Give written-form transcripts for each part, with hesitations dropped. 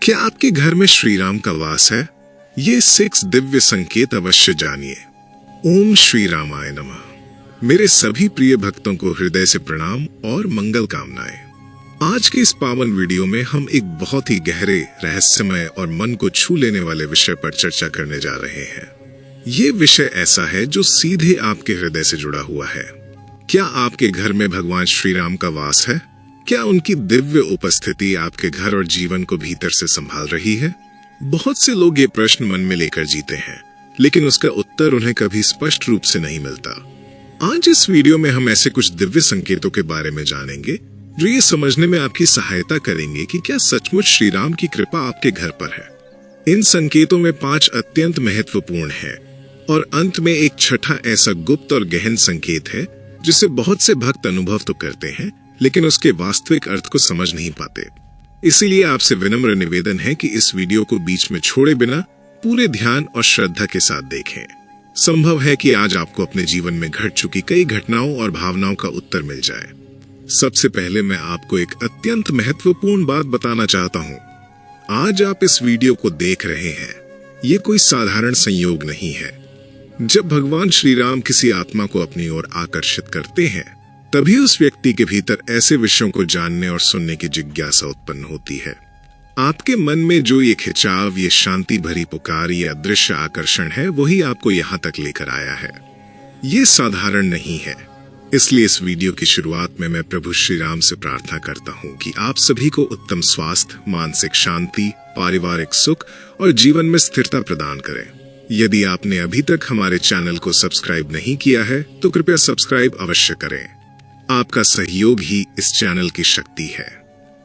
क्या आपके घर में श्री राम का वास है? ये 6 दिव्य संकेत अवश्य जानिए। ओम श्री रामाय नमः। मेरे सभी प्रिय भक्तों को हृदय से प्रणाम और मंगल कामनाएं। आज के इस पावन वीडियो में हम एक बहुत ही गहरे, रहस्यमय और मन को छू लेने वाले विषय पर चर्चा करने जा रहे हैं। ये विषय ऐसा है जो सीधे आपके हृदय से जुड़ा हुआ है। क्या आपके घर में भगवान श्री राम का वास है? क्या उनकी दिव्य उपस्थिति आपके घर और जीवन को भीतर से संभाल रही है? बहुत से लोग ये प्रश्न मन में लेकर जीते हैं, लेकिन उसका उत्तर उन्हें कभी स्पष्ट रूप से नहीं मिलता। आज इस वीडियो में हम ऐसे कुछ दिव्य संकेतों के बारे में जानेंगे जो ये समझने में आपकी सहायता करेंगे कि क्या सचमुच श्री राम की कृपा आपके घर पर है। इन संकेतों में 5 अत्यंत महत्वपूर्ण है और अंत में एक छठा ऐसा गुप्त और गहन संकेत है जिसे बहुत से भक्त अनुभव तो करते हैं, लेकिन उसके वास्तविक अर्थ को समझ नहीं पाते। इसीलिए आपसे विनम्र निवेदन है कि इस वीडियो को बीच में छोड़े बिना पूरे ध्यान और श्रद्धा के साथ देखें। संभव है कि आज आपको अपने जीवन में घट चुकी कई घटनाओं और भावनाओं का उत्तर मिल जाए। सबसे पहले मैं आपको एक अत्यंत महत्वपूर्ण बात बताना चाहता हूँ। आज आप इस वीडियो को देख रहे हैं, ये कोई साधारण संयोग नहीं है। जब भगवान श्री राम किसी आत्मा को अपनी ओर आकर्षित करते हैं, तभी उस व्यक्ति के भीतर ऐसे विषयों को जानने और सुनने की जिज्ञासा उत्पन्न होती है। आपके मन में जो ये खिंचाव, ये शांति भरी पुकार, ये अदृश्य आकर्षण है, वही आपको यहाँ तक लेकर आया है। ये साधारण नहीं है। इसलिए इस वीडियो की शुरुआत में मैं प्रभु श्री राम से प्रार्थना करता हूँ कि आप सभी को उत्तम स्वास्थ्य, मानसिक शांति, पारिवारिक सुख और जीवन में स्थिरता प्रदान करें। यदि आपने अभी तक हमारे चैनल को सब्सक्राइब नहीं किया है तो कृपया सब्सक्राइब अवश्य करें। आपका सहयोग ही इस चैनल की शक्ति है।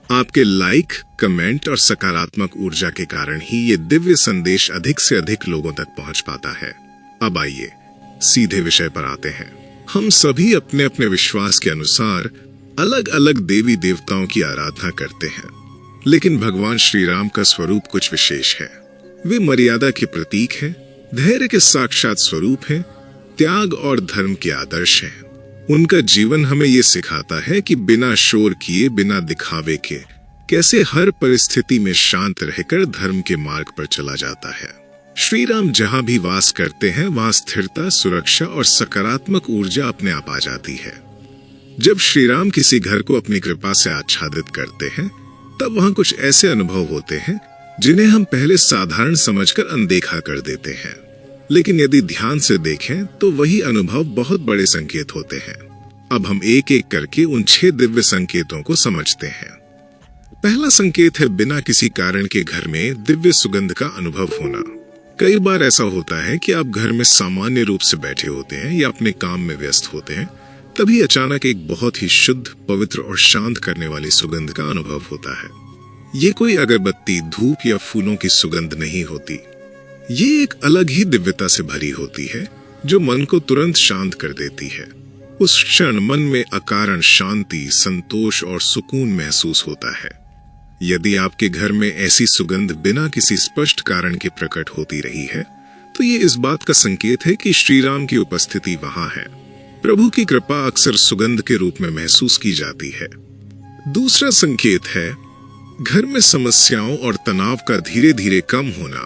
आपके लाइक, कमेंट और सकारात्मक ऊर्जा के कारण ही ये दिव्य संदेश अधिक से अधिक लोगों तक पहुंच पाता है। अब आइए सीधे विषय पर आते हैं। हम सभी अपने अपने विश्वास के अनुसार अलग अलग देवी देवताओं की आराधना करते हैं, लेकिन भगवान श्री राम का स्वरूप कुछ विशेष है। वे मर्यादा के प्रतीक हैं, धैर्य के साक्षात स्वरूप हैं, त्याग और धर्म के आदर्श हैं। उनका जीवन हमें ये सिखाता है कि बिना शोर किए, बिना दिखावे के कैसे हर परिस्थिति में शांत रहकर धर्म के मार्ग पर चला जाता है। श्री राम जहां भी वास करते हैं, वहां स्थिरता, सुरक्षा और सकारात्मक ऊर्जा अपने आप आ जाती है। जब श्री राम किसी घर को अपनी कृपा से आच्छादित करते हैं, तब वहां कुछ ऐसे अनुभव होते हैं जिन्हें हम पहले साधारण समझकर अनदेखा कर देते हैं, लेकिन यदि ध्यान से देखें तो वही अनुभव बहुत बड़े संकेत होते हैं। अब हम एक एक करके उन 6 दिव्य संकेतों को समझते हैं। पहला संकेत है बिना किसी कारण के घर में दिव्य सुगंध का अनुभव होना। कई बार ऐसा होता है कि आप घर में सामान्य रूप से बैठे होते हैं या अपने काम में व्यस्त होते हैं, तभी अचानक एक बहुत ही शुद्ध, पवित्र और शांत करने वाली सुगंध का अनुभव होता है। ये कोई अगरबत्ती, धूप या फूलों की सुगंध नहीं होती। ये एक अलग ही दिव्यता से भरी होती है जो मन को तुरंत शांत कर देती है। उस क्षण मन में अकारण शांति, संतोष और सुकून महसूस होता है। यदि आपके घर में ऐसी सुगंध बिना किसी स्पष्ट कारण के प्रकट होती रही है, तो ये इस बात का संकेत है कि श्री राम की उपस्थिति वहां है। प्रभु की कृपा अक्सर सुगंध के रूप में महसूस की जाती है। दूसरा संकेत है घर में समस्याओं और तनाव का धीरे धीरे कम होना।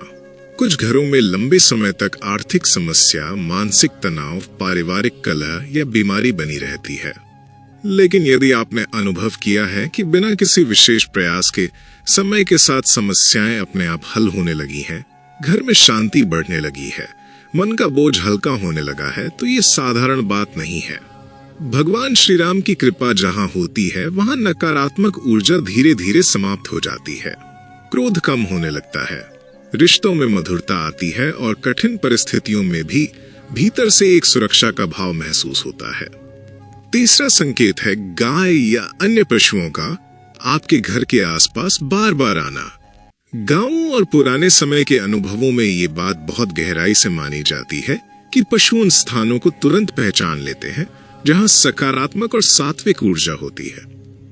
कुछ घरों में लंबे समय तक आर्थिक समस्या, मानसिक तनाव, पारिवारिक कलह या बीमारी बनी रहती है। लेकिन यदि आपने अनुभव किया है कि बिना किसी विशेष प्रयास के समय के साथ समस्याएं अपने आप हल होने लगी हैं, घर में शांति बढ़ने लगी है, मन का बोझ हल्का होने लगा है, तो ये साधारण बात नहीं है। भगवान श्री राम की कृपा जहां होती है, वहां नकारात्मक ऊर्जा धीरे धीरे समाप्त हो जाती है, क्रोध कम होने लगता है, रिश्तों में मधुरता आती है और कठिन परिस्थितियों में भी भीतर से एक सुरक्षा का भाव महसूस होता है। तीसरा संकेत है गाय या अन्य पशुओं का आपके घर के आसपास बार बार आना। गांवों और पुराने समय के अनुभवों में ये बात बहुत गहराई से मानी जाती है कि पशु उन स्थानों को तुरंत पहचान लेते हैं जहां सकारात्मक और सात्विक ऊर्जा होती है।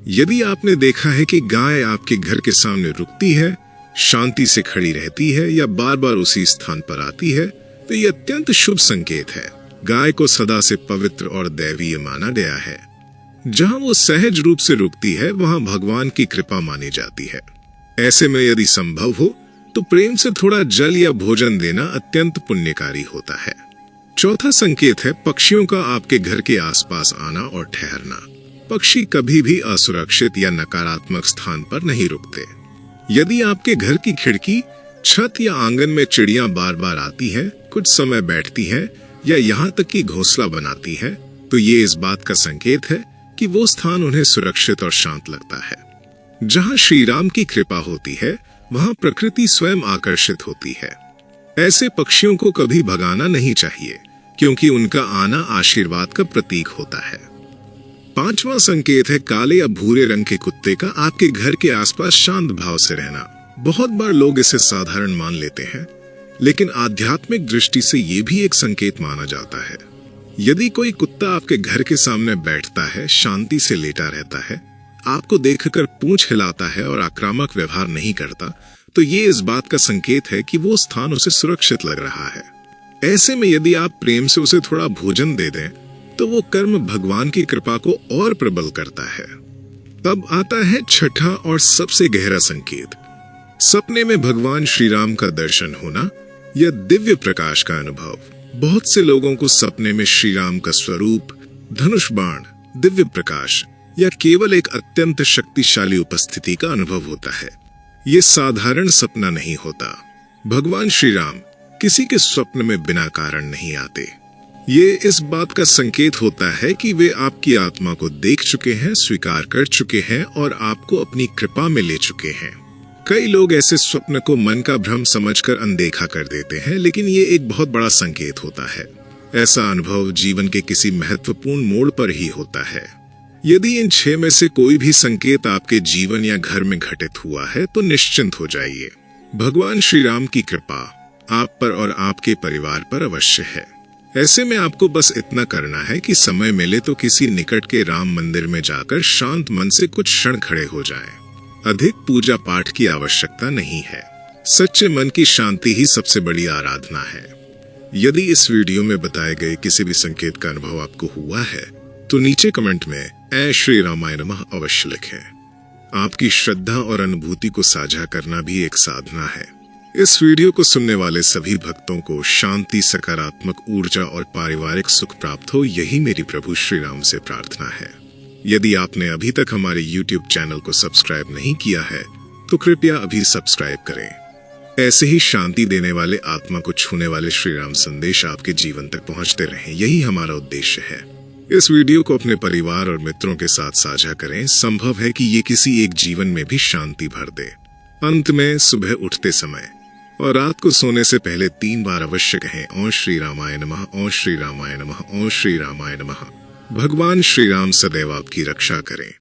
यदि आपने देखा है कि गाय आपके घर के सामने रुकती है, शांति से खड़ी रहती है या बार बार उसी स्थान पर आती है, तो ये अत्यंत शुभ संकेत है। गाय को सदा से पवित्र और दैवीय माना गया है। जहां वो सहज रूप से रुकती है, वहां भगवान की कृपा मानी जाती है। ऐसे में यदि संभव हो तो प्रेम से थोड़ा जल या भोजन देना अत्यंत पुण्यकारी होता है। चौथा संकेत है पक्षियों का आपके घर के आसपास आना और ठहरना। पक्षी कभी भी असुरक्षित या नकारात्मक स्थान पर नहीं रुकते। यदि आपके घर की खिड़की, छत या आंगन में चिड़िया बार बार आती है, कुछ समय बैठती है या यहाँ तक कि घोंसला बनाती है, तो ये इस बात का संकेत है कि वो स्थान उन्हें सुरक्षित और शांत लगता है। जहाँ श्री राम की कृपा होती है वहाँ प्रकृति स्वयं आकर्षित होती है। ऐसे पक्षियों को कभी भगाना नहीं चाहिए, क्योंकि उनका आना आशीर्वाद का प्रतीक होता है। पांचवा संकेत है काले या भूरे रंग के कुत्ते का आपके घर के आसपास शांत भाव से रहना। बहुत बार लोग इसे साधारण मान लेते हैं, लेकिन आध्यात्मिक दृष्टि से ये भी एक संकेत माना जाता है। यदि कोई कुत्ता आपके घर के सामने बैठता है, शांति से लेटा रहता है, आपको देखकर पूंछ हिलाता है और आक्रामक व्यवहार नहीं करता, तो ये इस बात का संकेत है कि वो स्थान उसे सुरक्षित लग रहा है। ऐसे में यदि आप प्रेम से उसे थोड़ा भोजन दे दें तो वो कर्म भगवान की कृपा को और प्रबल करता है। अब आता है छठा और सबसे गहरा संकेत, सपने में भगवान श्री राम का दर्शन होना या दिव्य प्रकाश का अनुभव। बहुत से लोगों को सपने में श्री राम का स्वरूप, धनुष बाण, दिव्य प्रकाश या केवल एक अत्यंत शक्तिशाली उपस्थिति का अनुभव होता है। ये साधारण सपना नहीं होता। भगवान श्री राम किसी के स्वप्न में बिना कारण नहीं आते। ये इस बात का संकेत होता है कि वे आपकी आत्मा को देख चुके हैं, स्वीकार कर चुके हैं और आपको अपनी कृपा में ले चुके हैं। कई लोग ऐसे स्वप्न को मन का भ्रम समझकर अनदेखा कर देते हैं, लेकिन ये एक बहुत बड़ा संकेत होता है। ऐसा अनुभव जीवन के किसी महत्वपूर्ण मोड़ पर ही होता है। यदि इन 6 में से कोई भी संकेत आपके जीवन या घर में घटित हुआ है तो निश्चिंत हो जाइए। भगवान श्री राम की कृपा आप पर और आपके परिवार पर अवश्य है। ऐसे में आपको बस इतना करना है कि समय मिले तो किसी निकट के राम मंदिर में जाकर शांत मन से कुछ क्षण खड़े हो जाएं। अधिक पूजा पाठ की आवश्यकता नहीं है। सच्चे मन की शांति ही सबसे बड़ी आराधना है। यदि इस वीडियो में बताए गए किसी भी संकेत का अनुभव आपको हुआ है तो नीचे कमेंट में ऐ श्री रामाय नमः अवश्य लिखें। आपकी श्रद्धा और अनुभूति को साझा करना भी एक साधना है। इस वीडियो को सुनने वाले सभी भक्तों को शांति, सकारात्मक ऊर्जा और पारिवारिक सुख प्राप्त हो, यही मेरी प्रभु श्री राम से प्रार्थना है। यदि आपने अभी तक हमारे YouTube चैनल को सब्सक्राइब नहीं किया है तो कृपया अभी सब्सक्राइब करें। ऐसे ही शांति देने वाले, आत्मा को छूने वाले श्री राम संदेश आपके जीवन तक पहुंचते रहें, यही हमारा उद्देश्य है। इस वीडियो को अपने परिवार और मित्रों के साथ साझा करें। संभव है कि ये किसी एक जीवन में भी शांति भर दे। अंत में सुबह उठते समय और रात को सोने से पहले 3 बार अवश्य कहें ओम श्री रामाय नमः, ओम श्री रामाय नमः, ओम श्री रामाय नमः। भगवान श्री राम सदैव आपकी रक्षा करें।